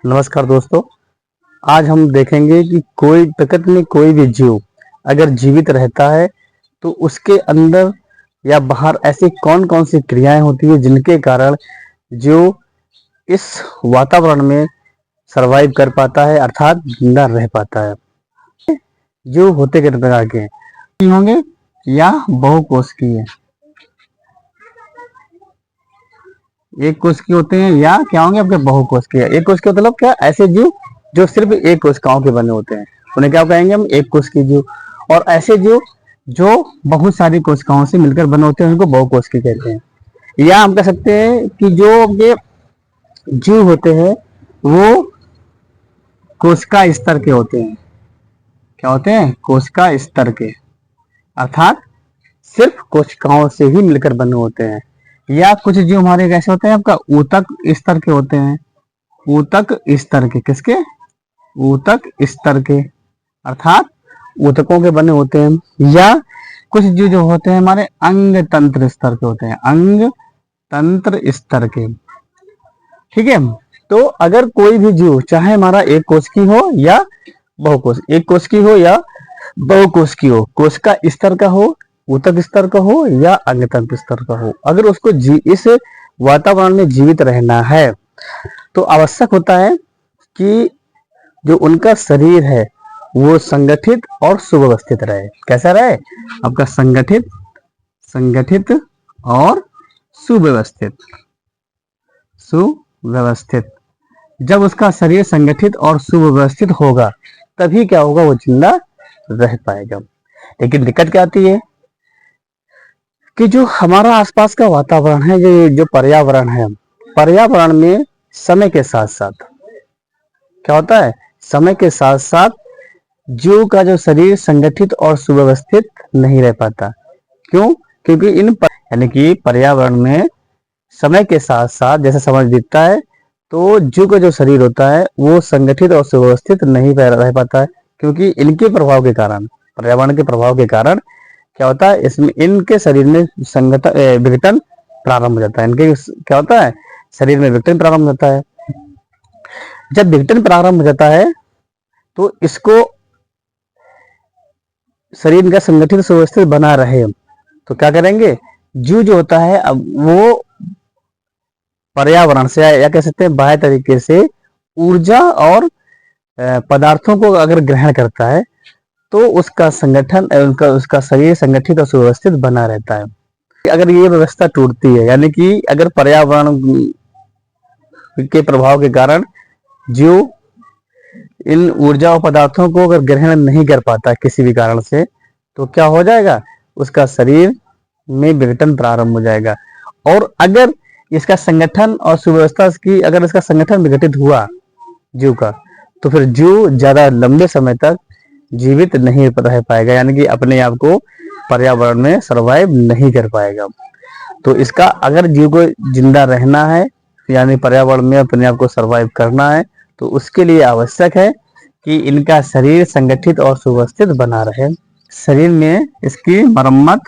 नमस्कार दोस्तों। आज हम देखेंगे कि कोई प्रकृति में कोई भी जीव अगर जीवित रहता है तो उसके अंदर या बाहर ऐसी कौन कौन सी क्रियाएं होती है जिनके कारण जो इस वातावरण में सरवाइव कर पाता है, अर्थात जिंदा रह पाता है। जो होते कितने प्रकार के हैं होंगे या बहुकोशिकीय, एक कोशिकीय होते हैं या क्या होंगे आपके बहुकोशिकीय। एक कोशिकीय मतलब क्या, ऐसे जीव जो सिर्फ एक कोशिकाओं के बने होते हैं उन्हें क्या कहेंगे हम, एक कोशिकीय जीव। और ऐसे जीव जो बहुत सारी कोशिकाओं से मिलकर बने होते हैं उनको बहुकोशिकीय कहते हैं। या हम कह सकते हैं कि जो ये जीव होते हैं वो कोशिका स्तर के होते हैं। क्या होते हैं? कोशिका स्तर के, अर्थात सिर्फ कोशिकाओं से ही मिलकर बने होते हैं। या कुछ जीव हमारे कैसे होते हैं, आपका ऊतक स्तर के होते हैं। ऊतक स्तर के, किसके? ऊतक स्तर के, अर्थात ऊतकों के बने होते हैं। या कुछ जीव जो होते हैं हमारे अंग तंत्र स्तर के होते हैं, अंग तंत्र स्तर के। ठीक है। तो अगर कोई भी जीव चाहे हमारा एक कोशिकीय हो या एक कोशिकीय हो या बहुकोशिकीय हो, कोशिका स्तर का हो, ऊतक स्तर का हो या अंग तंत्र स्तर का हो, अगर उसको इस वातावरण में जीवित रहना है तो आवश्यक होता है कि जो उनका शरीर है वो संगठित और सुव्यवस्थित रहे। कैसा रहे? आपका संगठित और सुव्यवस्थित। जब उसका शरीर संगठित और सुव्यवस्थित होगा तभी क्या होगा, वो जिंदा रह पाएगा। लेकिन दिक्कत क्या आती है कि जो हमारा आसपास का वातावरण है, जो पर्यावरण है, पर्यावरण में समय के साथ साथ क्या होता है, समय के साथ साथ जीव का जो शरीर संगठित और सुव्यवस्थित नहीं रह पाता। क्यों? क्योंकि यानी कि पर्यावरण में समय के साथ साथ जैसे समय बीतता है तो जीव का जो शरीर होता है वो संगठित और सुव्यवस्थित नहीं रह पाता है। क्योंकि इनके प्रभाव के कारण, पर्यावरण के प्रभाव के कारण क्या होता है, इसमें इनके शरीर में विघटन प्रारंभ हो जाता है। इनके क्या होता है, शरीर में विघटन प्रारंभ होता है। जब विघटन प्रारंभ हो जाता है तो इसको शरीर का संगठित सुव्यवस्थित बना रहे तो क्या करेंगे, जीव जो होता है अब वो पर्यावरण से या कह सकते हैं बाह्य तरीके से ऊर्जा और पदार्थों को अगर ग्रहण करता है तो उसका उसका शरीर संगठित और सुव्यवस्थित बना रहता है। अगर ये व्यवस्था टूटती है, यानी कि अगर पर्यावरण के प्रभाव के कारण जीव इन ऊर्जा और पदार्थों को अगर ग्रहण नहीं कर पाता किसी भी कारण से, तो क्या हो जाएगा, उसका शरीर में विघटन प्रारंभ हो जाएगा। और अगर इसका संगठन और सुव्यवस्था की, अगर इसका संगठन विघटित हुआ जीव का, तो फिर जीव ज्यादा लंबे समय तक जीवित नहीं रह पाएगा, यानी कि अपने आप को पर्यावरण में सरवाइव नहीं कर पाएगा। तो इसका अगर जीव को जिंदा रहना है, यानी पर्यावरण में अपने आप को सरवाइव करना है, तो उसके लिए आवश्यक है कि इनका शरीर संगठित और सुव्यवस्थित बना रहे। शरीर में इसकी मरम्मत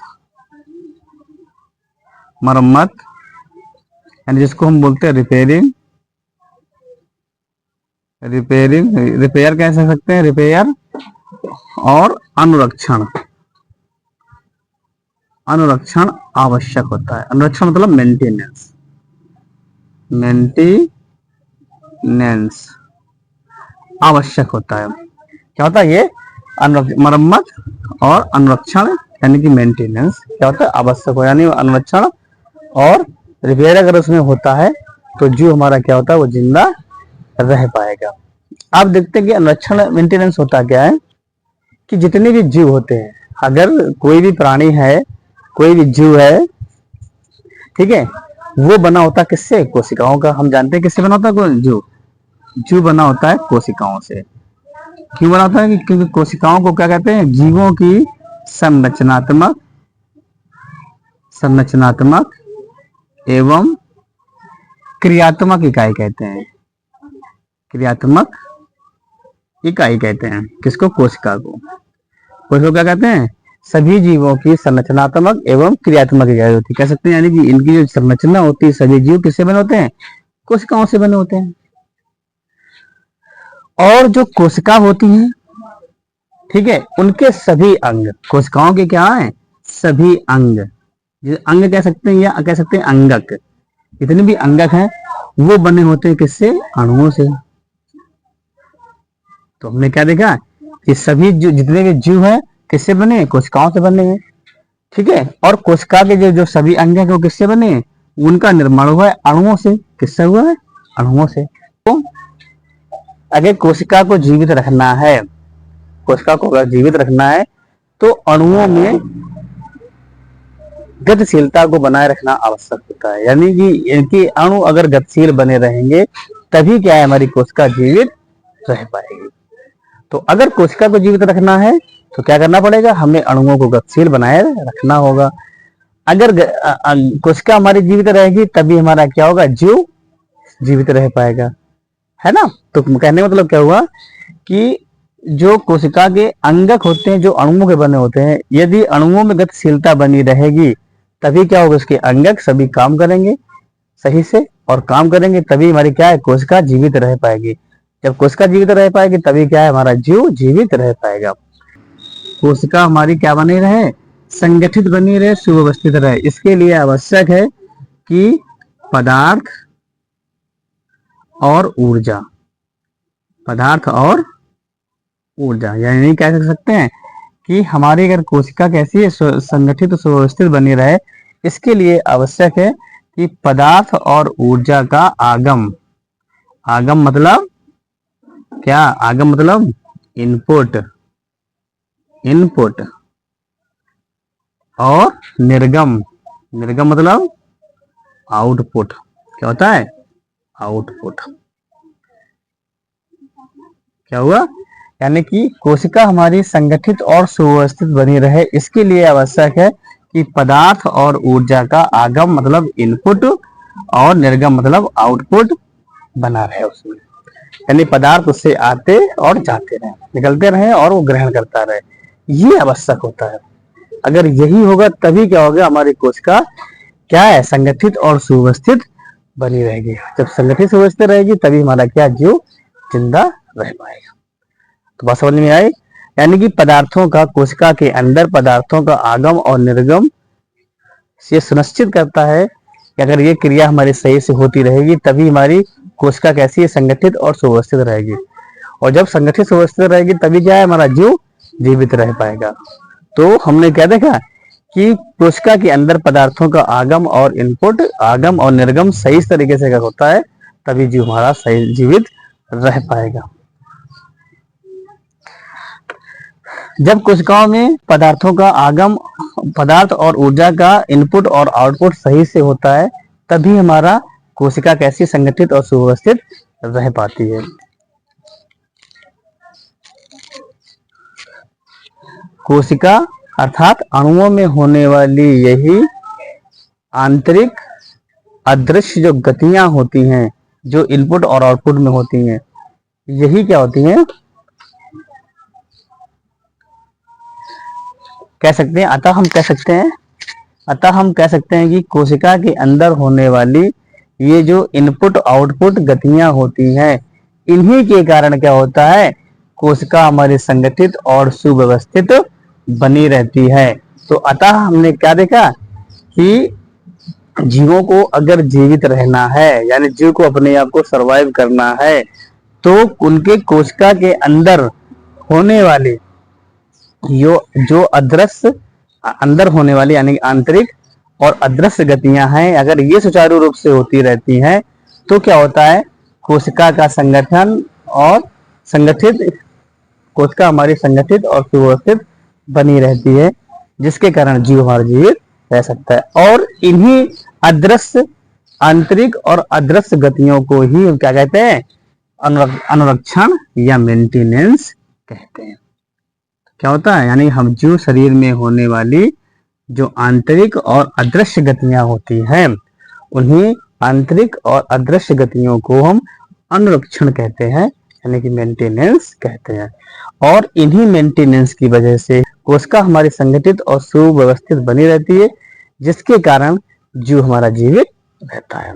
यानी जिसको हम बोलते हैं रिपेयर कह सकते हैं, रिपेयर और अनुरक्षण आवश्यक होता है। अनुरक्षण मतलब मेंटेनेंस आवश्यक होता है। क्या होता है ये? मरम्मत और अनुरक्षण यानी कि मेंटेनेंस क्या होता है, आवश्यक हो, यानी अनुरक्षण और रिपेयर अगर उसमें होता है तो जीव हमारा क्या होता है, वो जिंदा रह पाएगा। आप देखते हैं कि अनुरक्षण मेंटेनेंस होता क्या है कि जितने भी जीव होते हैं, अगर कोई भी प्राणी है, कोई भी जीव है, ठीक है, वो बना होता किससे? कोशिकाओं का। हम जानते हैं किससे बना होता है जीव बना होता है कोशिकाओं से। क्यों बना होता है? क्योंकि कोशिकाओं को क्या कहते हैं, जीवों की संरचनात्मक एवं क्रियात्मक इकाई कहते हैं। क्रियात्मक इकाई कहते हैं किसको? कोशिका को। कोशिका क्या कहते हैं? सभी जीवों की संरचनात्मक एवं क्रियात्मक इकाई होती है, कह सकते हैं। यानी कि इनकी जो संरचना होती है, सभी जीव किससे बने होते हैं? कोशिकाओं से बने होते हैं। और जो कोशिका होती हैं, ठीक है, उनके सभी अंग, कोशिकाओं के क्या है, सभी अंग, अंग कह सकते हैं या कह सकते हैं अंगक, जितने भी अंगक हैं वो बने होते हैं किससे, अणुओं से। तो हमने क्या देखा कि सभी जो जितने भी जीव है किससे बने, कोशिकाओं से बने हैं, ठीक है। और कोशिका के जो जो सभी अंग हैं वो किससे बने, उनका निर्माण हुआ है अणुओं से। किससे हुआ है, अणुओं से। तो अगर कोशिका को जीवित रखना है, कोशिका को अगर जीवित रखना है तो अणुओं में गतिशीलता को बनाए रखना आवश्यक होता है। यानी कि इनके अणु अगर गतिशील बने रहेंगे तभी क्या है, हमारी कोशिका जीवित रह पाएगी। तो अगर कोशिका को जीवित रखना है तो क्या करना पड़ेगा, हमें अणुओं को गतिशील बनाए रखना होगा। अगर कोशिका हमारी जीवित रहेगी तभी हमारा क्या होगा, जीव जीवित रह पाएगा, है ना। तो कहने का मतलब क्या हुआ कि जो कोशिका के अंगक होते हैं जो अणुओं के बने होते हैं, यदि अणुओं में गतिशीलता बनी रहेगी तभी क्या होगा, उसके अंगक सभी काम करेंगे सही से, और काम करेंगे तभी हमारी क्या है, कोशिका जीवित रह पाएगी। जब कोशिका जीवित रह पाएगी तभी क्या है, हमारा जीव जीवित रह पाएगा। कोशिका हमारी क्या बनी रहे, संगठित बनी रहे, सुव्यवस्थित रहे। इसके लिए आवश्यक है कि पदार्थ और ऊर्जा, पदार्थ और ऊर्जा, यानी क्या कह सकते हैं कि हमारी अगर कोशिका कैसी है, संगठित सुव्यवस्थित बनी रहे, इसके लिए आवश्यक है कि पदार्थ और ऊर्जा का आगम, आगम मतलब क्या, आगम मतलब इनपुट, इनपुट, और निर्गम, निर्गम मतलब आउटपुट। क्या होता है, आउटपुट। क्या हुआ, यानी कि कोशिका हमारी संगठित और सुव्यवस्थित बनी रहे, इसके लिए आवश्यक है कि पदार्थ और ऊर्जा का आगम मतलब इनपुट और निर्गम मतलब आउटपुट बना रहे उसमें। यानी पदार्थ उससे आते और जाते रहे, निकलते रहे और वो ग्रहण करता रहे, ये आवश्यक होता है। अगर यही होगा तभी क्या होगा, हमारी कोशिका क्या है, संगठित और सुव्यवस्थित बनी रहेगी। जब संगठित सुव्यवस्थित रहेगी तभी हमारा क्या, जीव जिंदा रह पाएगा। तो बात समझ में आई। यानी कि पदार्थों का, कोशिका के अंदर पदार्थों का आगम और निर्गम ये सुनिश्चित करता है कि अगर ये क्रिया हमारी सही से होती रहेगी तभी हमारी कोशिका कैसी है, संगठित और सुव्यवस्थित रहेगी। और जब संगठित सुव्यवस्थित रहेगी तभी क्या है, हमारा जीव जीवित रह पाएगा। तो हमने क्या देखा कि कोशिका के अंदर पदार्थों का आगम और इनपुट, आगम और निर्गम सही तरीके से अगर होता है तभी जीव हमारा सही जीवित रह पाएगा। जब कोशिकाओं में पदार्थों का आगम, पदार्थ और ऊर्जा का इनपुट और आउटपुट सही से होता है तभी हमारा कोशिका कैसी, संगठित और सुव्यवस्थित रह पाती है। कोशिका अर्थात अणुओं में होने वाली यही आंतरिक अदृश्य जो गतियां होती हैं, जो इनपुट और आउटपुट में होती हैं, यही क्या होती हैं, कह सकते हैं, अतः हम कह सकते हैं कि कोशिका के अंदर होने वाली ये जो इनपुट आउटपुट गतियां होती हैं, इन्हीं के कारण क्या होता है, कोशिका हमारी संगठित और सुव्यवस्थित बनी रहती है। तो अतः हमने क्या देखा कि जीवों को अगर जीवित रहना है, यानी जीव को अपने आप को सरवाइव करना है, तो उनके कोशिका के अंदर होने वाली जो अदृश्य अंदर होने वाली यानी आंतरिक और अदृश्य गतियां हैं, अगर ये सुचारू रूप से होती रहती हैं तो क्या होता है, कोशिका का संगठन और संगठित, कोशिका हमारी संगठित और सुव्यवस्थित बनी रहती है, जिसके कारण जीव हमारा जीवित रह सकता है। और इन्हीं अदृश्य, आंतरिक और अदृश्य गतियों को ही क्या कहते हैं, अनुरक्षण या मेंटेनेंस कहते हैं। क्या होता है, यानी हम जीव शरीर में होने वाली जो आंतरिक और अदृश्य गतियां होती हैं, उन्हीं आंतरिक और अदृश्य गतियों को हम अनुरक्षण कहते हैं, यानी कि मेंटेनेंस कहते हैं। और इन्हीं मेंटेनेंस की वजह से कोशिका हमारी संगठित और सुव्यवस्थित बनी रहती है, जिसके कारण जीव हमारा जीवित रहता है।